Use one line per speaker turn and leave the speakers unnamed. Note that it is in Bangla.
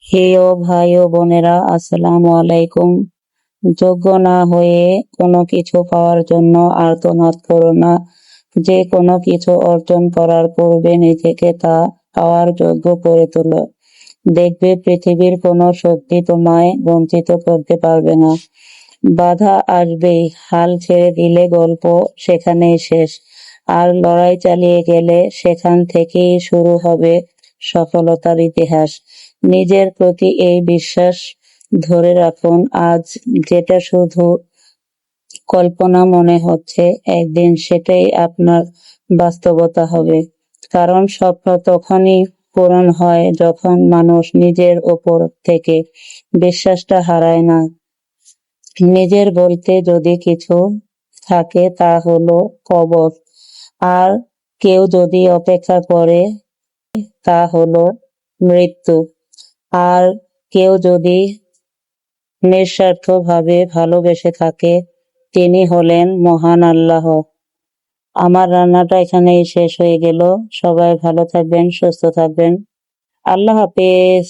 হে ও ভাই ও বোনেরা, আসসালামু আলাইকুম। যোগ্য না হয়ে কোনো কিছু পাওয়ার জন্য আর্তনাদ করো না। যে কোনো কিছু অর্জন করার পূর্বে নিজেকে তা পাওয়ার যোগ্য করে তোলো। দেখবে পৃথিবীর কোনো শক্তি তোমায় বঞ্চিত করতে পারবে না। বাধা আসবেই, হাল ছেড়ে দিলে গল্প সেখানেই শেষ। আর লড়াই চালিয়ে গেলে সেখান থেকেই শুরু হবে সফলতার ইতিহাস। নিজের প্রতি এই বিশ্বাস ধরে রাখুন, আজ যেটা শুধু কল্পনা মনে হচ্ছে, একদিন সেটাই আপনার বাস্তবতা হবে। কারণ স্বপ্ন তখনই পূরণ হয় যখন মানুষ নিজের ওপর থেকে বিশ্বাসটা হারায় না। নিজের বলতে যদি কিছু থাকে তা হলো কবর, আর কেউ যদি অপেক্ষা করে তা হলো মৃত্যু, আর কেউ যদি নিঃস্বার্থভাবে ভালোবেসে থাকে তিনি হলেন মহান আল্লাহ। আমার রান্নাটা এখানেই শেষ হয়ে গেল। সবাই ভালো থাকবেন, সুস্থ থাকবেন। আল্লাহ হাফেজ।